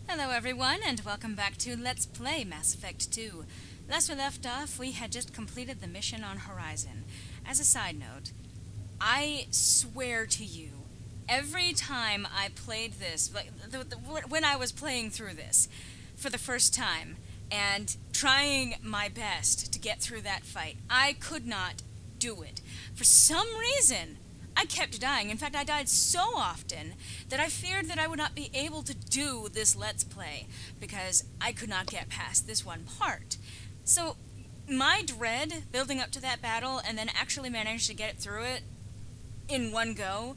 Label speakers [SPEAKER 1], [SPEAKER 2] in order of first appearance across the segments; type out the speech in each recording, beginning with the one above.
[SPEAKER 1] Hello everyone, and welcome back to Let's Play Mass Effect 2. Last we left off, we had just completed the mission on Horizon. As a side note, I swear to you, every time I played this, when I was playing through this for the first time, and trying my best to get through that fight, I could not do it. For some reason, I kept dying. In fact, I died so often that I feared that I would not be able to do this Let's Play because I could not get past this one part. So, my dread building up to that battle and then actually managed to get through it in one go,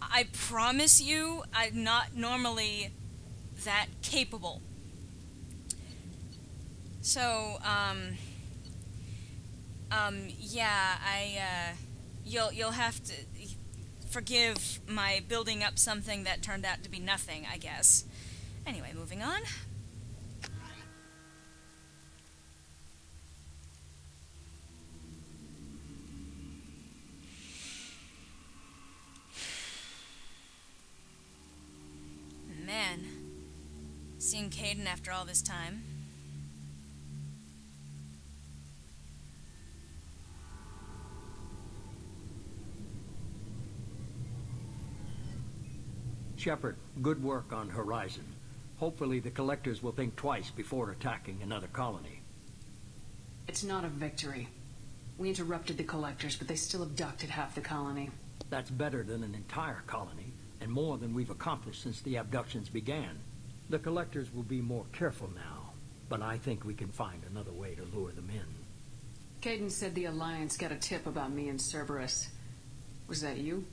[SPEAKER 1] I promise you, I'm not normally that capable. So, yeah, you'll have to forgive my building up something that turned out to be nothing, I guess. Anyway, moving on. Man, seeing Kaidan after all this time.
[SPEAKER 2] Shepard, good work on Horizon. Hopefully the Collectors will think twice before attacking another colony.
[SPEAKER 3] It's not a victory. We interrupted the Collectors, but they still abducted half the colony.
[SPEAKER 2] That's better than an entire colony, and more than we've accomplished since the abductions began. The Collectors will be more careful now, but I think we can find another way to lure them in.
[SPEAKER 3] Kaidan said the Alliance got a tip about me and Cerberus. Was that you?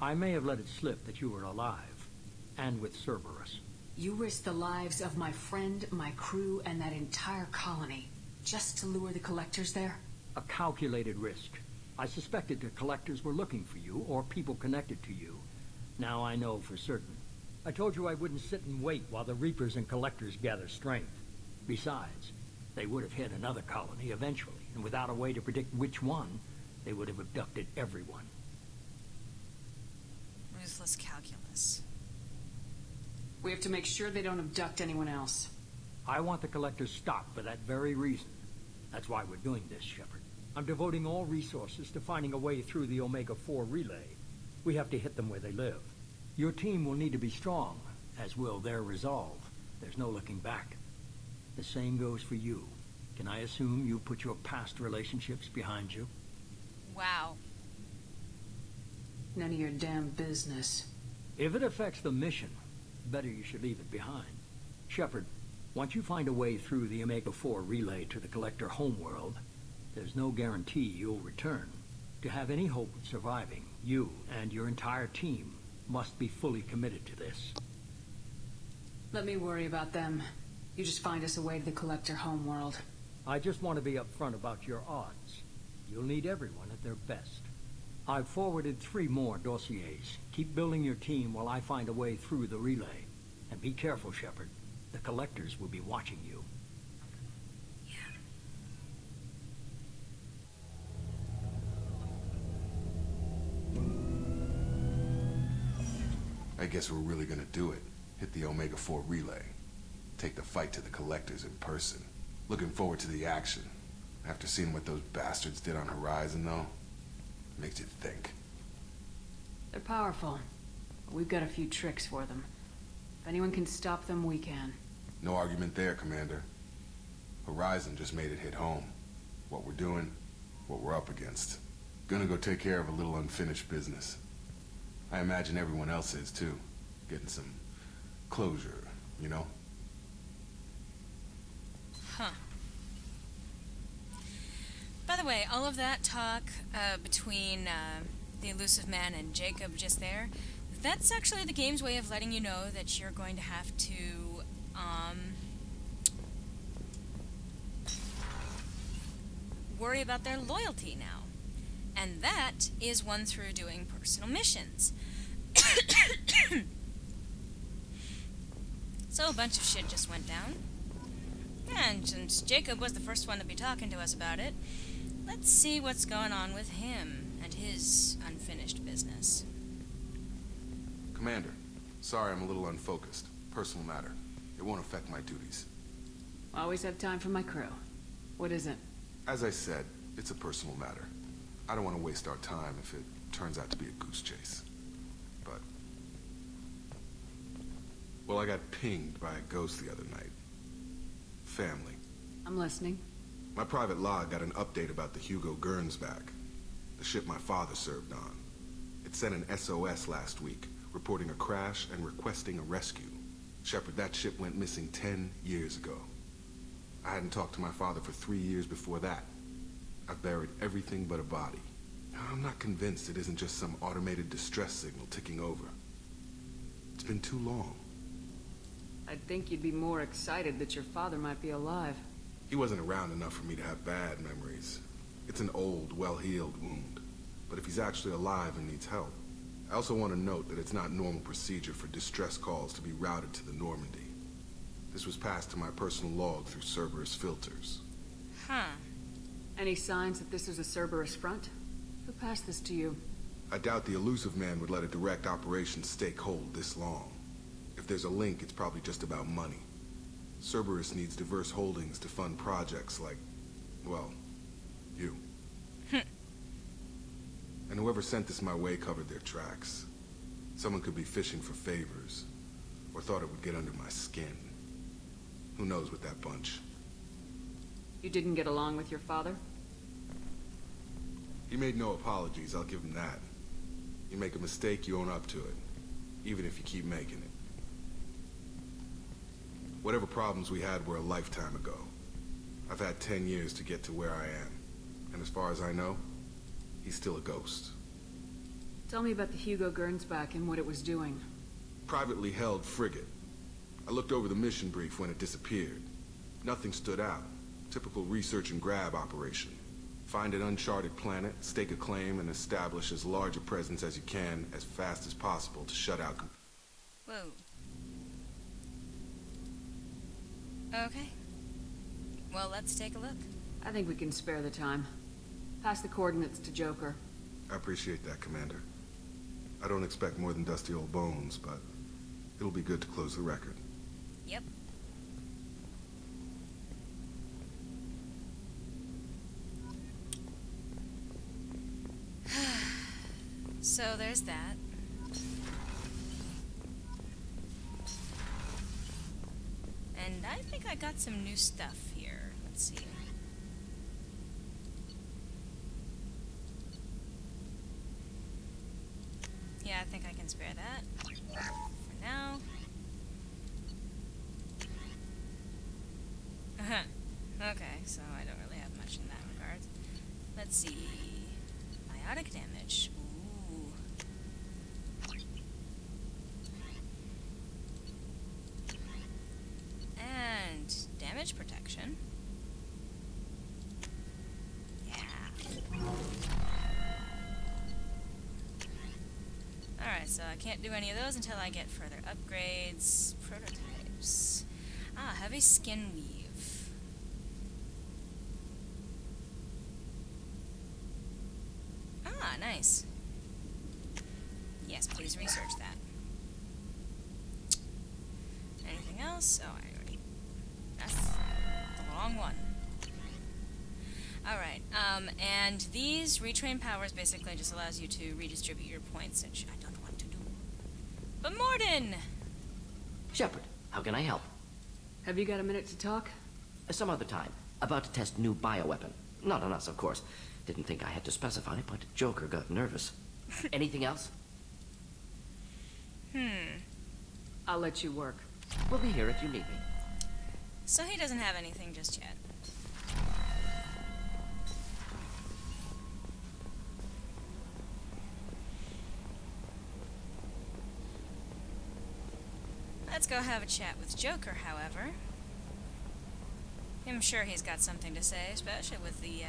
[SPEAKER 2] I may have let it slip that you were alive, and with Cerberus.
[SPEAKER 3] You risked the lives of my friend, my crew, and that entire colony, just to lure the Collectors there?
[SPEAKER 2] A calculated risk. I suspected the Collectors were looking for you, or people connected to you. Now I know for certain. I told you I wouldn't sit and wait while the Reapers and Collectors gather strength. Besides, they would have hit another colony eventually, and without a way to predict which one, they would have abducted everyone.
[SPEAKER 1] Ruthless calculus.
[SPEAKER 3] We have to make sure they don't abduct anyone else.
[SPEAKER 2] I want the Collectors stopped for that very reason. That's why we're doing this, Shepard. I'm devoting all resources to finding a way through the Omega-4 relay. We have to hit them where they live. Your team will need to be strong, as will their resolve. There's no looking back. The same goes for you. Can I assume you put your past relationships behind you?
[SPEAKER 1] Wow.
[SPEAKER 3] None of your damn business.
[SPEAKER 2] If it affects the mission, better you should leave it behind. Shepard, once you find a way through the Omega-4 relay to the Collector homeworld, there's no guarantee you'll return. To have any hope of surviving, you and your entire team must be fully committed to this.
[SPEAKER 3] Let me worry about them. You just find us a way to the Collector homeworld.
[SPEAKER 2] I just want to be upfront about your odds. You'll need everyone at their best. I've forwarded 3 more dossiers. Keep building your team while I find a way through the relay. And be careful, Shepard. The Collectors will be watching you.
[SPEAKER 4] I guess we're really gonna do it. Hit the Omega-4 relay. Take the fight to the Collectors in person. Looking forward to the action. After seeing what those bastards did on Horizon, though, makes you think.
[SPEAKER 3] They're powerful. But we've got a few tricks for them. If anyone can stop them, we can.
[SPEAKER 4] No argument there, Commander. Horizon just made it hit home. What we're doing, what we're up against. Gonna go take care of a little unfinished business. I imagine everyone else is, too. Getting some closure, you know?
[SPEAKER 1] Huh. By the way, all of that talk between the Illusive Man and Jacob just there, that's actually the game's way of letting you know that you're going to have to, worry about their loyalty now. And that is won through doing personal missions. So a bunch of shit just went down. And since Jacob was the first one to be talking to us about it, let's see what's going on with him and his unfinished business.
[SPEAKER 4] Commander, sorry I'm a little unfocused. Personal matter. It won't affect my duties.
[SPEAKER 3] Always have time for my crew. What is it?
[SPEAKER 4] As I said, it's a personal matter. I don't want to waste our time if it turns out to be a goose chase. But... well, I got pinged by a ghost the other night. Family.
[SPEAKER 3] I'm listening.
[SPEAKER 4] My private log got an update about the Hugo Gernsback, the ship my father served on. It sent an SOS last week, reporting a crash and requesting a rescue. Shepard, that ship went missing 10 years ago. I hadn't talked to my father for 3 years before that. I've buried everything but a body. I'm not convinced it isn't just some automated distress signal ticking over. It's been too long.
[SPEAKER 3] I'd think you'd be more excited that your father might be alive.
[SPEAKER 4] He wasn't around enough for me to have bad memories. It's an old, well-healed wound. But if he's actually alive and needs help, I also want to note that it's not normal procedure for distress calls to be routed to the Normandy. This was passed to my personal log through Cerberus filters.
[SPEAKER 1] Huh.
[SPEAKER 3] Any signs that this is a Cerberus front? Who passed this to you?
[SPEAKER 4] I doubt the Illusive Man would let a direct operation stake hold this long. If there's a link, it's probably just about money. Cerberus needs diverse holdings to fund projects like, well, you. And whoever sent this my way covered their tracks. Someone could be fishing for favors, or thought it would get under my skin. Who knows with that bunch?
[SPEAKER 3] You didn't get along with your father?
[SPEAKER 4] He made no apologies, I'll give him that. You make a mistake, you own up to it, even if you keep making it. Whatever problems we had were a lifetime ago. I've had 10 years to get to where I am, and as far as I know, he's still a ghost.
[SPEAKER 3] Tell me about the Hugo Gernsback and what it was doing.
[SPEAKER 4] Privately held frigate. I looked over the mission brief when it disappeared. Nothing stood out. Typical research and grab operation. Find an uncharted planet, stake a claim, and establish as large a presence as you can as fast as possible to shut out...
[SPEAKER 1] Whoa. Okay. Well, let's take a look.
[SPEAKER 3] I think we can spare the time. Pass the coordinates to Joker.
[SPEAKER 4] I appreciate that, Commander. I don't expect more than dusty old bones, but it'll be good to close the record.
[SPEAKER 1] Yep. So there's that. And I think I got some new stuff here. Let's see. Yeah, I think I can spare that for now. Okay, so I don't really have much in that regard. Let's see. Biotic damage. Ooh. And damage protection. Yeah. Alright, so I can't do any of those until I get further upgrades. Prototypes. Ah, heavy skin weave. Ah, nice. Yes, please research that. Anything else? Oh, I already... That's the wrong one. Alright, and these retrain powers basically just allows you to redistribute your points, which I don't want to do. But Morden!
[SPEAKER 5] Shepard, how can I help?
[SPEAKER 3] Have you got a minute to talk?
[SPEAKER 5] Some other time. About to test new bioweapon. Not on us, of course. Didn't think I had to specify, but Joker got nervous. Anything else?
[SPEAKER 3] I'll let you work.
[SPEAKER 5] We'll be here if you need me.
[SPEAKER 1] So he doesn't have anything just yet. Let's go have a chat with Joker, however. I'm sure he's got something to say, especially with the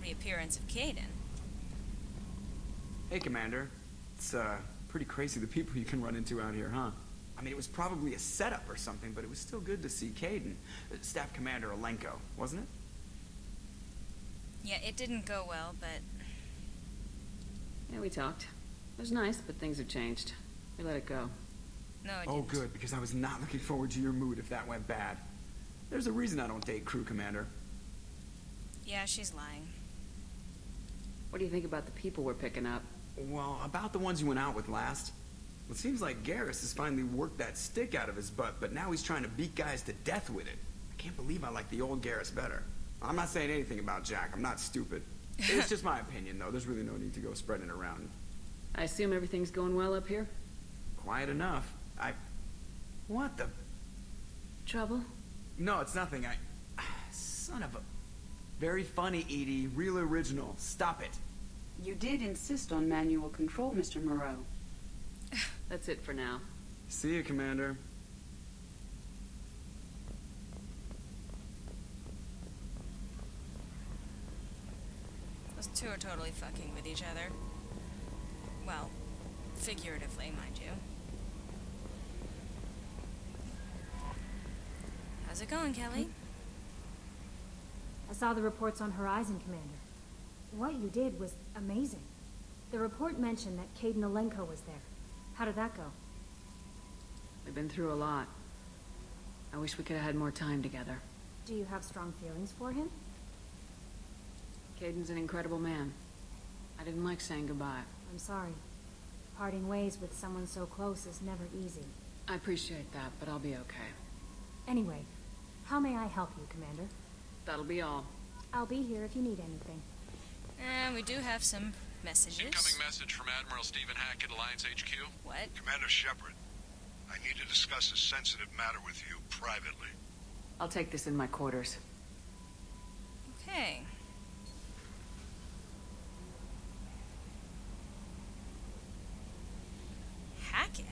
[SPEAKER 1] reappearance of Caden.
[SPEAKER 6] Hey, Commander. It's pretty crazy the people you can run into out here, huh? I mean, it was probably a setup or something, but it was still good to see Caden. Staff Commander Alenko, wasn't it?
[SPEAKER 1] Yeah, it didn't go well, but...
[SPEAKER 3] Yeah, we talked. It was nice, but things have changed. We let it go.
[SPEAKER 1] No, I
[SPEAKER 6] Oh,
[SPEAKER 1] didn't.
[SPEAKER 6] good, because I was not looking forward to your mood if that went bad. There's a reason I don't date crew, Commander.
[SPEAKER 1] Yeah, she's lying.
[SPEAKER 3] What do you think about the people we're picking up?
[SPEAKER 6] Well, about the ones you went out with last. It seems like Garrus has finally worked that stick out of his butt, but now he's trying to beat guys to death with it. I can't believe I like the old Garrus better. I'm not saying anything about Jack. I'm not stupid. It's just my opinion, though. There's really no need to go spreading it around.
[SPEAKER 3] I assume everything's going well up here?
[SPEAKER 6] Quiet enough. What the...
[SPEAKER 3] Trouble?
[SPEAKER 6] No, it's nothing. Son of a... Very funny, Edie. Real original. Stop it.
[SPEAKER 7] You did insist on manual control, Mr. Moreau.
[SPEAKER 3] That's it for now.
[SPEAKER 6] See you, Commander.
[SPEAKER 1] Those two are totally fucking with each other. Well, figuratively, mind you. How's it going, Kelly?
[SPEAKER 8] I saw the reports on Horizon, Commander. What you did was amazing. The report mentioned that Caden Alenko was there. How did that go?
[SPEAKER 3] We've been through a lot. I wish we could have had more time together.
[SPEAKER 8] Do you have strong feelings for him?
[SPEAKER 3] Caden's an incredible man. I didn't like saying goodbye.
[SPEAKER 8] I'm sorry. Parting ways with someone so close is never easy.
[SPEAKER 3] I appreciate that, but I'll be okay.
[SPEAKER 8] Anyway, how may I help you, Commander?
[SPEAKER 3] That'll be all.
[SPEAKER 8] I'll be here if you need anything.
[SPEAKER 1] And we do have some messages.
[SPEAKER 9] Incoming message from Admiral Stephen Hackett, Alliance HQ.
[SPEAKER 1] What?
[SPEAKER 10] Commander Shepard, I need to discuss a sensitive matter with you privately.
[SPEAKER 3] I'll take this in my quarters.
[SPEAKER 1] Okay. Hackett?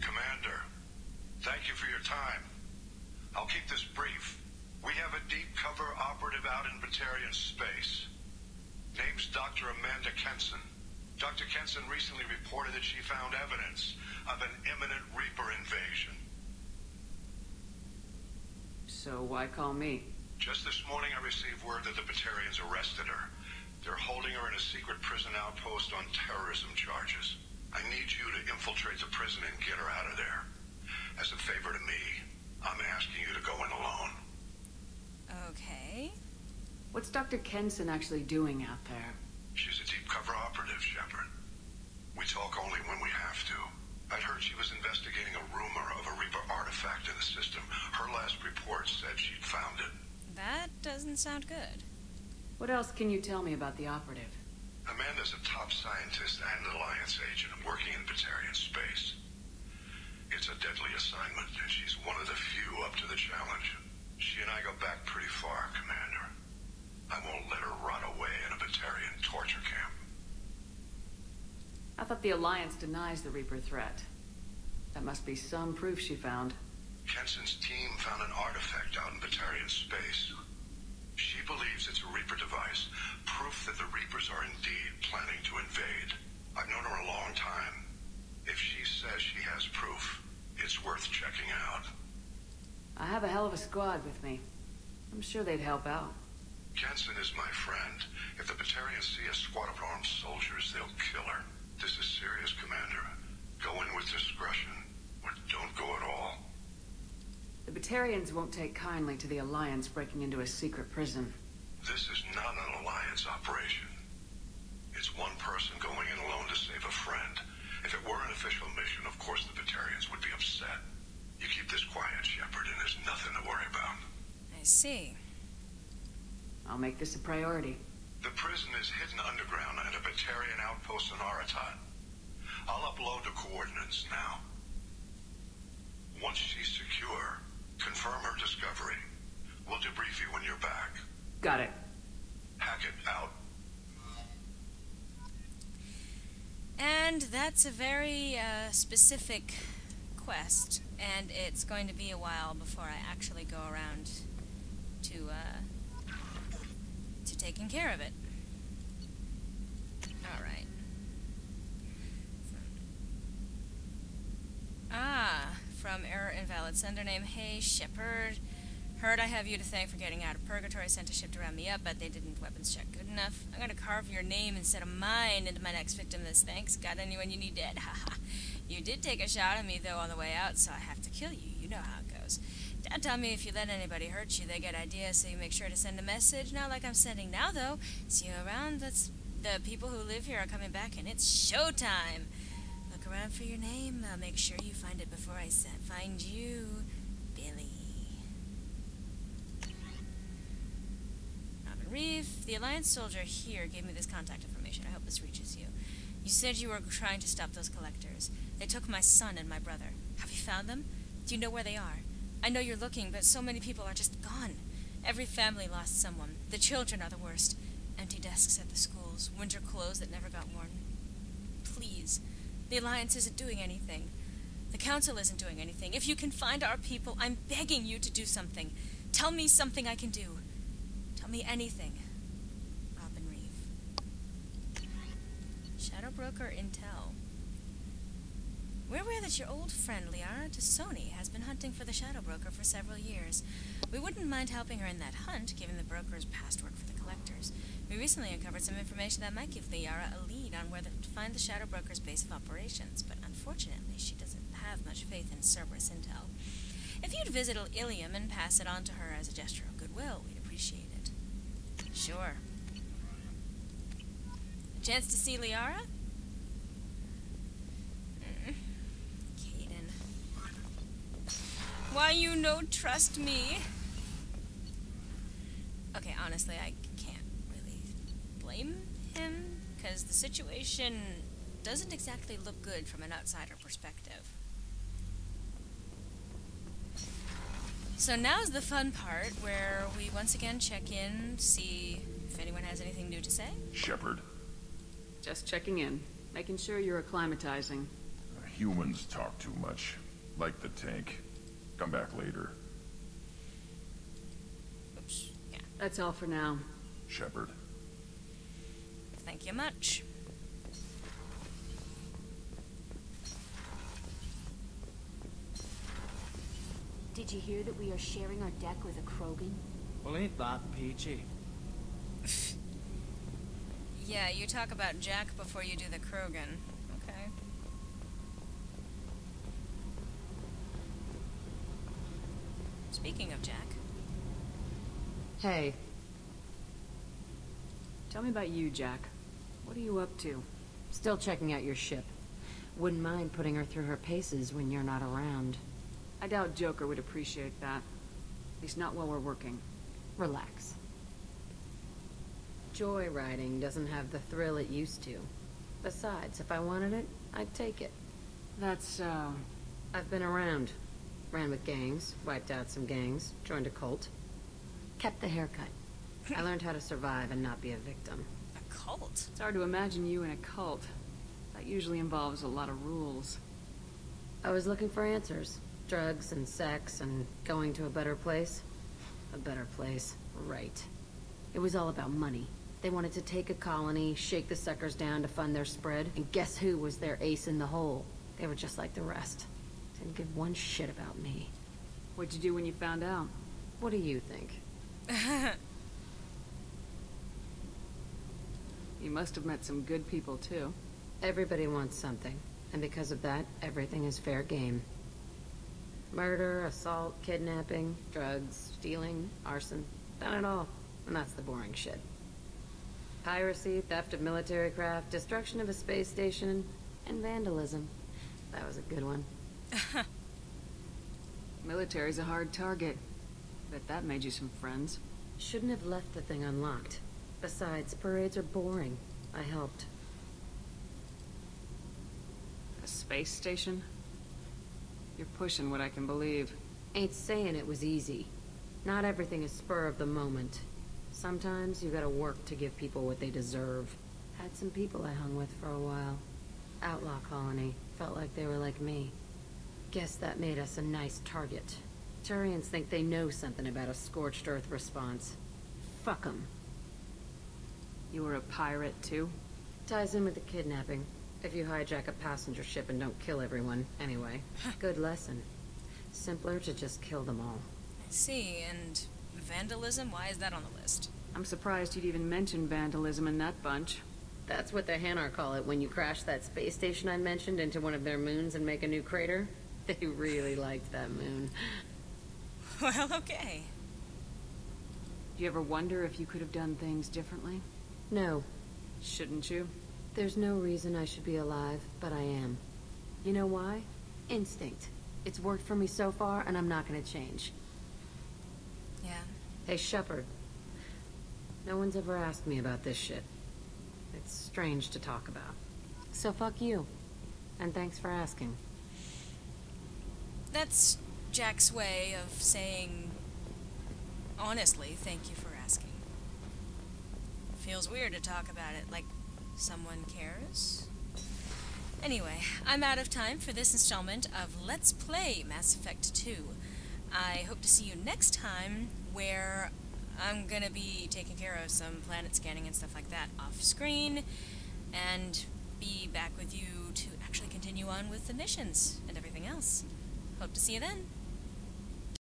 [SPEAKER 10] Commander, thank you for your time. I'll keep this brief. We have a deep cover operative out in Batarian space. Name's Dr. Amanda Kenson. Dr. Kenson recently reported that she found evidence of an imminent Reaper invasion.
[SPEAKER 3] So why call me?
[SPEAKER 10] Just this morning I received word that the Batarians arrested her. They're holding her in a secret prison outpost on terrorism charges. I need you to infiltrate the prison and get her out of there. As a favor to me, I'm asking you to go in alone.
[SPEAKER 1] Okay.
[SPEAKER 3] What's Dr. Kenson actually doing out there?
[SPEAKER 10] She's a deep cover operative, Shepard. We talk only when we have to. I'd heard she was investigating a rumor of a Reaper artifact in the system. Her last report said she'd found it.
[SPEAKER 1] That doesn't sound good.
[SPEAKER 3] What else can you tell me about the operative?
[SPEAKER 10] Amanda's a top scientist and Alliance agent working in Batarian space. It's a deadly assignment, and she's one of the few up to the challenge. She and I go back pretty far, Commander. I won't let her rot away in a Batarian torture camp.
[SPEAKER 3] I thought the Alliance denies the Reaper threat. That must be some proof she found.
[SPEAKER 10] Kenson's team found an artifact out in Batarian space. She believes it's a Reaper device, proof that the Reapers are indeed planning to invade. I've known her a long time. If she says she has proof, it's worth checking out.
[SPEAKER 3] I have a hell of a squad with me. I'm sure they'd help out.
[SPEAKER 10] Kenson is my friend. If the Batarians see a squad of armed soldiers, they'll kill her. This is serious, Commander. Go in with discretion, or don't go at all.
[SPEAKER 3] The Batarians won't take kindly to the Alliance breaking into a secret prison.
[SPEAKER 10] This is not an Alliance operation. It's one person going in alone to save a friend. If it were an official mission, of course the Batarians would be upset. You keep this quiet, Shepard, and there's nothing to worry about.
[SPEAKER 1] I see.
[SPEAKER 3] I'll make this a priority.
[SPEAKER 10] The prison is hidden underground at a Batarian outpost in Aratat. I'll upload the coordinates now. Once she's secure, confirm her discovery. We'll debrief you when you're back.
[SPEAKER 3] Got it.
[SPEAKER 10] Hackett out.
[SPEAKER 1] And that's a very specific quest, and it's going to be a while before I actually go around to taking care of it. Alright. Ah, from error invalid sender name. Hey, Shepard. Heard I have you to thank for getting out of purgatory. Sent a ship to round me up, but they didn't weapons check good enough. I'm gonna carve your name instead of mine into my next victim this thanks. Got anyone you need dead? Haha. You did take a shot at me, though, on the way out, so I have to kill you. You know how it goes. Dad told me if you let anybody hurt you, they get ideas, so you make sure to send a message. Not like I'm sending now, though. See you around. That's the people who live here are coming back, and it's showtime. Look around for your name. I'll make sure you find it before I find you, Billy. Robin Reeve, the Alliance soldier here gave me this contact information. I hope this reaches you. You said you were trying to stop those collectors. They took my son and my brother. Have you found them? Do you know where they are? I know you're looking, but so many people are just gone. Every family lost someone. The children are the worst. Empty desks at the schools. Winter clothes that never got worn. Please. The Alliance isn't doing anything. The Council isn't doing anything. If you can find our people, I'm begging you to do something. Tell me something I can do. Tell me anything. Robin Reeve. Shadow Broker Intel. We're aware that your old friend Liara Tassoni has been hunting for the Shadow Broker for several years. We wouldn't mind helping her in that hunt, given the broker's past work for the collectors. We recently uncovered some information that might give Liara a lead on where to find the Shadow Broker's base of operations, but unfortunately she doesn't have much faith in Cerberus intel. If you'd visit Ilium and pass it on to her as a gesture of goodwill, we'd appreciate it. Sure. A chance to see Liara? Why you no trust me? Okay, honestly, I can't really blame him, because the situation doesn't exactly look good from an outsider perspective. So now's the fun part, where we once again check in, see if anyone has anything new to say.
[SPEAKER 11] Shepard.
[SPEAKER 3] Just checking in, making sure you're acclimatizing.
[SPEAKER 11] Humans talk too much, like the tank. Come back later.
[SPEAKER 1] Oops, yeah.
[SPEAKER 3] That's all for now.
[SPEAKER 11] Shepard.
[SPEAKER 1] Thank you much.
[SPEAKER 12] Did you hear that we are sharing our deck with a Krogan?
[SPEAKER 13] Well, ain't that peachy?
[SPEAKER 1] Yeah, you talk about Jack before you do the Krogan. Okay. Speaking of Jack.
[SPEAKER 3] Hey. Tell me about you, Jack. What are you up to?
[SPEAKER 14] Still checking out your ship. Wouldn't mind putting her through her paces when you're not around.
[SPEAKER 3] I doubt Joker would appreciate that. At least not while we're working.
[SPEAKER 14] Relax. Joyriding doesn't have the thrill it used to. Besides, if I wanted it, I'd take it.
[SPEAKER 3] That's so...
[SPEAKER 14] I've been around. Ran with gangs, wiped out some gangs, joined a cult. Kept the haircut. I learned how to survive and not be a victim.
[SPEAKER 1] A cult?
[SPEAKER 3] It's hard to imagine you in a cult. That usually involves a lot of rules.
[SPEAKER 14] I was looking for answers. Drugs and sex and going to a better place. A better place, right. It was all about money. They wanted to take a colony, shake the suckers down to fund their spread, and guess who was their ace in the hole? They were just like the rest. Didn't give one shit about me.
[SPEAKER 3] What'd you do when you found out?
[SPEAKER 14] What do you think?
[SPEAKER 3] You must have met some good people, too.
[SPEAKER 14] Everybody wants something, and because of that, everything is fair game. Murder, assault, kidnapping, drugs, stealing, arson, done it all. And that's the boring shit. Piracy, theft of military craft, destruction of a space station, and vandalism. That was a good one.
[SPEAKER 3] Military's a hard target. Bet that made you some friends.
[SPEAKER 14] Shouldn't have left the thing unlocked. Besides, parades are boring. I helped.
[SPEAKER 3] A space station? You're pushing what I can believe.
[SPEAKER 14] Ain't saying it was easy. Not everything is spur of the moment. Sometimes you gotta work to give people what they deserve. Had some people I hung with for a while. Outlaw colony. Felt like they were like me. Guess that made us a nice target. Turians think they know something about a scorched earth response. Fuck 'em.
[SPEAKER 3] You were a pirate, too?
[SPEAKER 14] Ties in with the kidnapping. If you hijack a passenger ship and don't kill everyone, anyway. Good lesson. Simpler to just kill them all.
[SPEAKER 1] I see, and vandalism? Why is that on the list?
[SPEAKER 3] I'm surprised you'd even mention vandalism in that bunch.
[SPEAKER 14] That's what the Hanar call it when you crash that space station I mentioned into one of their moons and make a new crater. They really liked that moon.
[SPEAKER 1] Well, okay.
[SPEAKER 3] Do you ever wonder if you could have done things differently?
[SPEAKER 14] No.
[SPEAKER 3] Shouldn't you?
[SPEAKER 14] There's no reason I should be alive, but I am. You know why? Instinct. It's worked for me so far, and I'm not gonna change.
[SPEAKER 1] Yeah.
[SPEAKER 14] Hey, Shepard. No one's ever asked me about this shit. It's strange to talk about. So fuck you. And thanks for asking.
[SPEAKER 1] That's Jack's way of saying, honestly, thank you for asking. Feels weird to talk about it, like someone cares. Anyway, I'm out of time for this installment of Let's Play Mass Effect 2. I hope to see you next time, where I'm gonna be taking care of some planet scanning and stuff like that off screen, and be back with you to actually continue on with the missions and everything else. Hope to see you then.